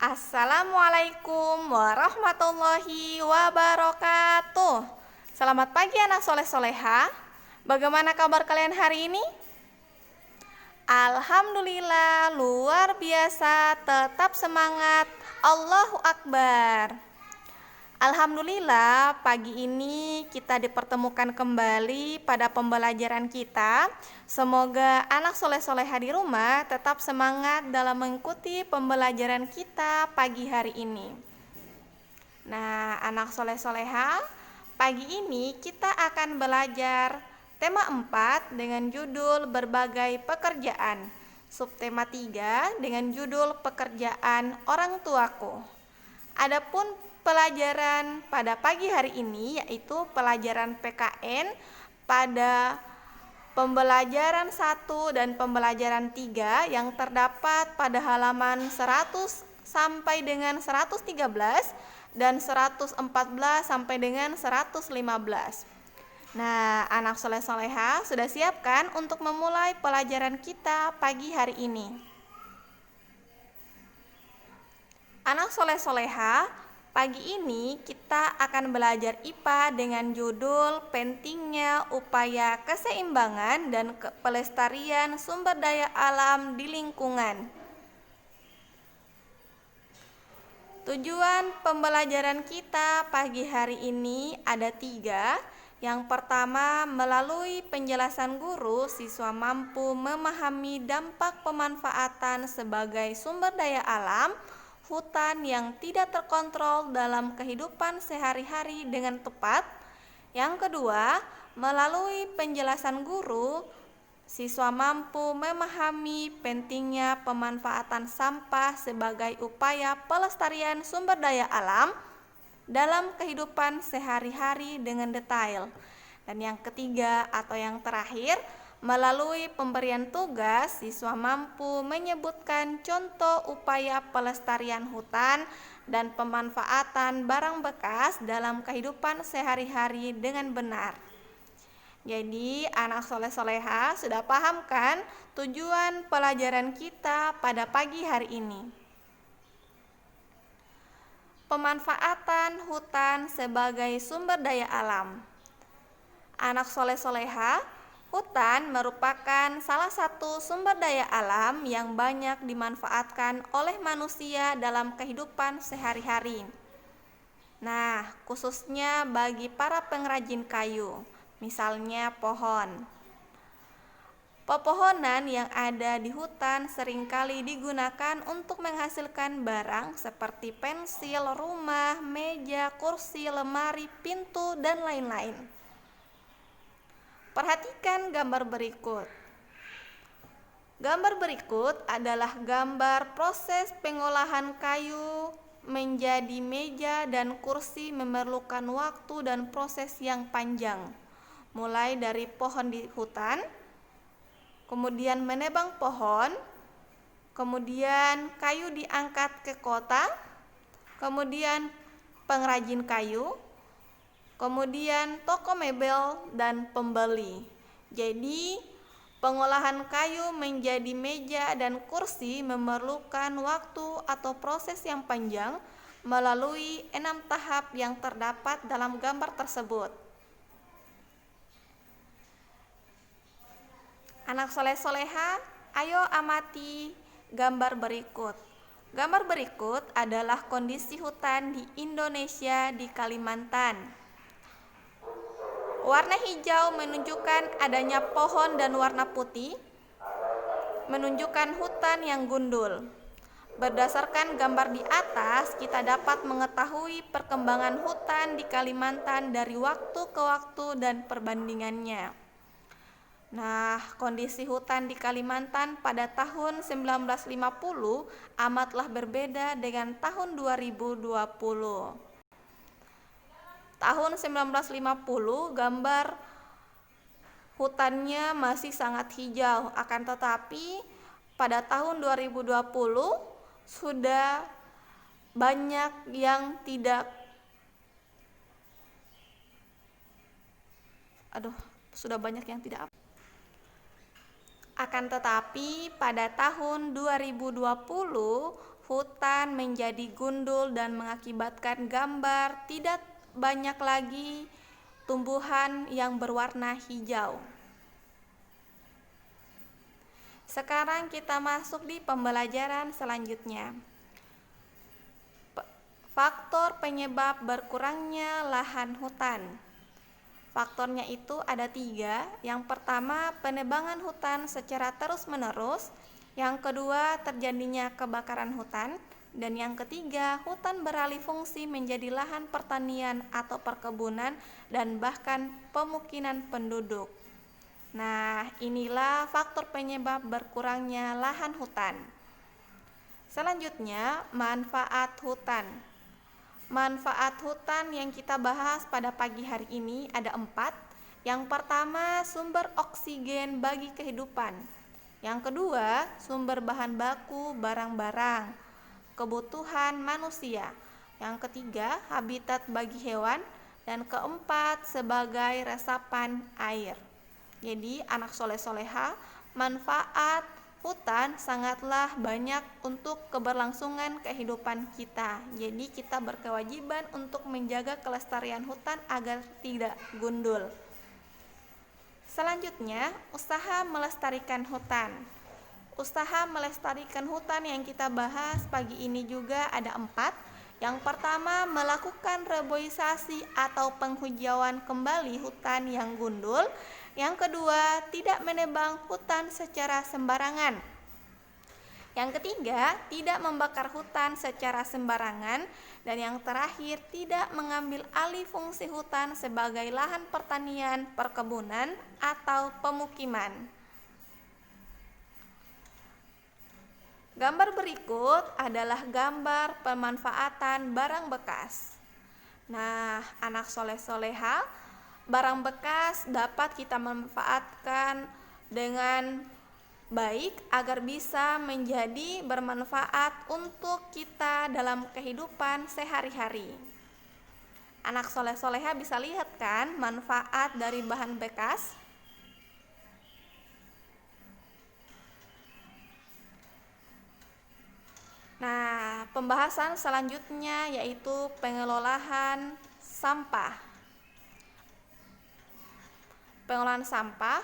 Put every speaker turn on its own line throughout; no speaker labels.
Assalamualaikum warahmatullahi wabarakatuh. Selamat pagi anak soleh-soleha. Bagaimana kabar kalian hari ini? Alhamdulillah, luar biasa, tetap semangat. Allahu Akbar. Alhamdulillah, pagi ini kita dipertemukan kembali pada pembelajaran kita. Semoga anak soleh-soleha di rumah tetap semangat dalam mengikuti pembelajaran kita pagi hari ini. Nah, anak soleh-soleha, pagi ini kita akan belajar tema 4 dengan judul berbagai pekerjaan. Subtema 3 dengan judul pekerjaan orang tuaku. Adapun pelajaran pada pagi hari ini yaitu pelajaran PKN pada pembelajaran 1 dan pembelajaran 3 yang terdapat pada halaman 100 sampai dengan 113 dan 114 sampai dengan 115. Nah, anak soleh-soleha sudah siapkan untuk memulai pelajaran kita pagi hari ini? Anak soleh-soleha, pagi ini kita akan belajar IPA dengan judul pentingnya upaya keseimbangan dan pelestarian sumber daya alam di lingkungan. Tujuan pembelajaran kita pagi hari ini ada 3. Yang pertama, melalui penjelasan guru, siswa mampu memahami dampak pemanfaatan sebagai sumber daya alam hutan yang tidak terkontrol dalam kehidupan sehari-hari dengan tepat. Yang kedua, melalui penjelasan guru, siswa mampu memahami pentingnya pemanfaatan sampah sebagai upaya pelestarian sumber daya alam dalam kehidupan sehari-hari dengan detail. Dan yang ketiga atau yang terakhir, melalui pemberian tugas, siswa mampu menyebutkan contoh upaya pelestarian hutan dan pemanfaatan barang bekas dalam kehidupan sehari-hari dengan benar. Jadi, anak soleh-soleha sudah paham kan tujuan pelajaran kita pada pagi hari ini? Pemanfaatan hutan sebagai sumber daya alam. Anak soleh-soleha, hutan merupakan salah satu sumber daya alam yang banyak dimanfaatkan oleh manusia dalam kehidupan sehari-hari. Nah, khususnya bagi para pengrajin kayu, misalnya pohon. Pepohonan yang ada di hutan seringkali digunakan untuk menghasilkan barang seperti pensil, rumah, meja, kursi, lemari, pintu, dan lain-lain. Perhatikan gambar berikut. Gambar berikut adalah gambar proses pengolahan kayu menjadi meja dan kursi memerlukan waktu dan proses yang panjang. Mulai dari pohon di hutan, kemudian menebang pohon, kemudian kayu diangkat ke kota, kemudian pengrajin kayu, kemudian toko mebel dan pembeli. Jadi, pengolahan kayu menjadi meja dan kursi memerlukan waktu atau proses yang panjang melalui 6 tahap yang terdapat dalam gambar tersebut. Anak soleh-soleha, ayo amati gambar berikut. Gambar berikut adalah kondisi hutan di Indonesia di Kalimantan. Warna hijau menunjukkan adanya pohon dan warna putih menunjukkan hutan yang gundul. Berdasarkan gambar di atas, kita dapat mengetahui perkembangan hutan di Kalimantan dari waktu ke waktu dan perbandingannya. Nah, kondisi hutan di Kalimantan pada tahun 1950 amatlah berbeda dengan tahun 2020. Tahun 1950 gambar hutannya masih sangat hijau, akan tetapi pada tahun 2020 sudah banyak yang tidak Akan tetapi pada tahun 2020 hutan menjadi gundul dan mengakibatkan gambar tidak banyak lagi tumbuhan yang berwarna hijau. Sekarang kita masuk di pembelajaran selanjutnya. Faktor penyebab berkurangnya lahan hutan. Faktornya itu ada 3. Yang pertama, penebangan hutan secara terus-menerus. Yang kedua, terjadinya kebakaran hutan. Dan yang ketiga, hutan beralih fungsi menjadi lahan pertanian atau perkebunan dan bahkan pemukiman penduduk. Nah, inilah faktor penyebab berkurangnya lahan hutan. Selanjutnya, manfaat hutan. Manfaat hutan yang kita bahas pada pagi hari ini ada 4. Yang pertama, sumber oksigen bagi kehidupan. Yang kedua, sumber bahan baku barang-barang, kebutuhan manusia. Yang ketiga, habitat bagi hewan. Dan keempat, sebagai resapan air. Jadi, anak soleh-soleha, manfaat hutan sangatlah banyak untuk keberlangsungan kehidupan kita. Jadi kita berkewajiban untuk menjaga kelestarian hutan agar tidak gundul. Selanjutnya, usaha melestarikan hutan. Usaha melestarikan hutan yang kita bahas pagi ini juga ada 4. Yang pertama, melakukan reboisasi atau penghijauan kembali hutan yang gundul. Yang kedua, tidak menebang hutan secara sembarangan. Yang ketiga, tidak membakar hutan secara sembarangan. Dan yang terakhir, tidak mengambil alih fungsi hutan sebagai lahan pertanian, perkebunan, atau pemukiman. Gambar berikut adalah gambar pemanfaatan barang bekas. Nah, anak soleh-soleha, barang bekas dapat kita manfaatkan dengan baik agar bisa menjadi bermanfaat untuk kita dalam kehidupan sehari-hari. Anak soleh-soleha bisa lihat kan manfaat dari bahan bekas? Nah, pembahasan selanjutnya yaitu pengelolaan sampah. Pengelolaan sampah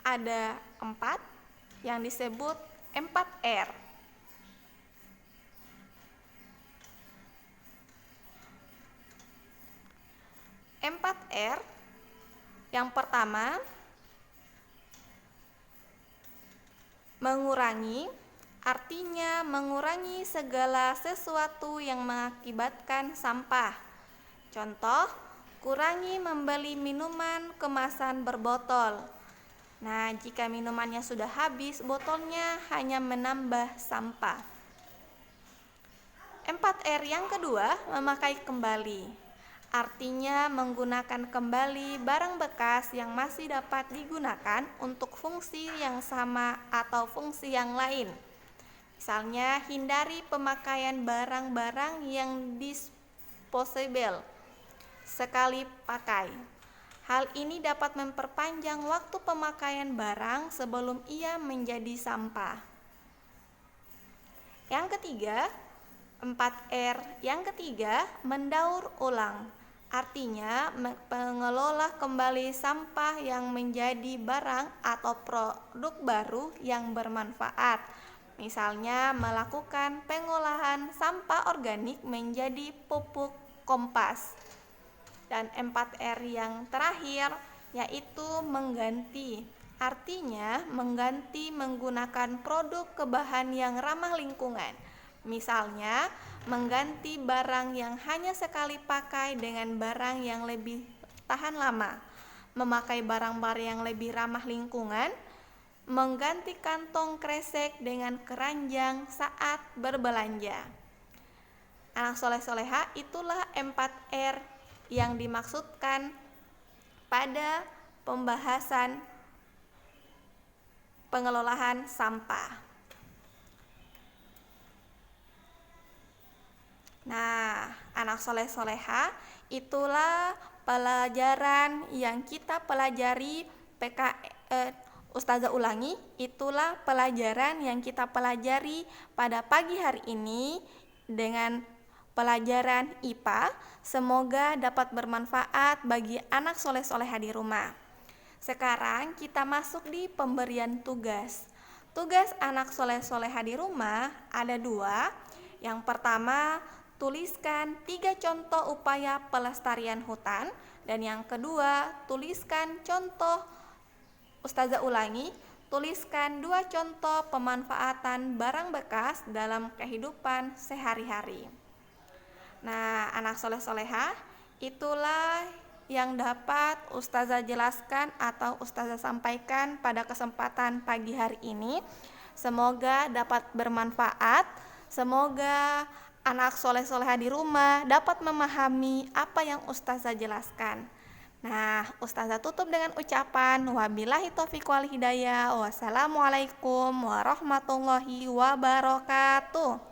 ada 4 yang disebut 4R. Empat R. Yang pertama, mengurangi, artinya mengurangi segala sesuatu yang mengakibatkan sampah. Contoh, kurangi membeli minuman kemasan berbotol. Nah, jika minumannya sudah habis, botolnya hanya menambah sampah. 4R yang kedua, memakai kembali. Artinya menggunakan kembali barang bekas yang masih dapat digunakan untuk fungsi yang sama atau fungsi yang lain. Misalnya, hindari pemakaian barang-barang yang disposable, sekali pakai. Hal ini dapat memperpanjang waktu pemakaian barang sebelum ia menjadi sampah. Yang ketiga, 4R yang ketiga, mendaur ulang. Artinya mengelola kembali sampah yang menjadi barang atau produk baru yang bermanfaat. Misalnya melakukan pengolahan sampah organik menjadi pupuk kompas. Dan 4R yang terakhir yaitu mengganti. Artinya mengganti menggunakan produk kebahan yang ramah lingkungan. Misalnya mengganti barang yang hanya sekali pakai dengan barang yang lebih tahan lama, memakai barang-barang yang lebih ramah lingkungan, mengganti kantong kresek dengan keranjang saat berbelanja. Anak soleh-soleha, itulah 4R yang dimaksudkan pada pembahasan pengelolaan sampah. Nah, anak soleh-soleha, itulah pelajaran yang kita pelajari Ustazah ulangi, itulah pelajaran yang kita pelajari pada pagi hari ini dengan pelajaran IPA. Semoga dapat bermanfaat bagi anak soleh-soleha di rumah. Sekarang kita masuk di pemberian tugas. Tugas anak soleh-soleha di rumah ada 2. Yang pertama, tuliskan 3 contoh upaya pelestarian hutan. Dan yang kedua, tuliskan contoh, Ustazah ulangi, tuliskan 2 contoh pemanfaatan barang bekas dalam kehidupan sehari-hari. Nah, anak soleh-soleha, itulah yang dapat Ustazah jelaskan atau Ustazah sampaikan pada kesempatan pagi hari ini. Semoga dapat bermanfaat. Semoga anak soleh-soleha di rumah dapat memahami apa yang Ustazah jelaskan. Nah, Ustazah tutup dengan ucapan wabillahi taufiq wal hidayah. Wassalamualaikum warahmatullahi wabarakatuh.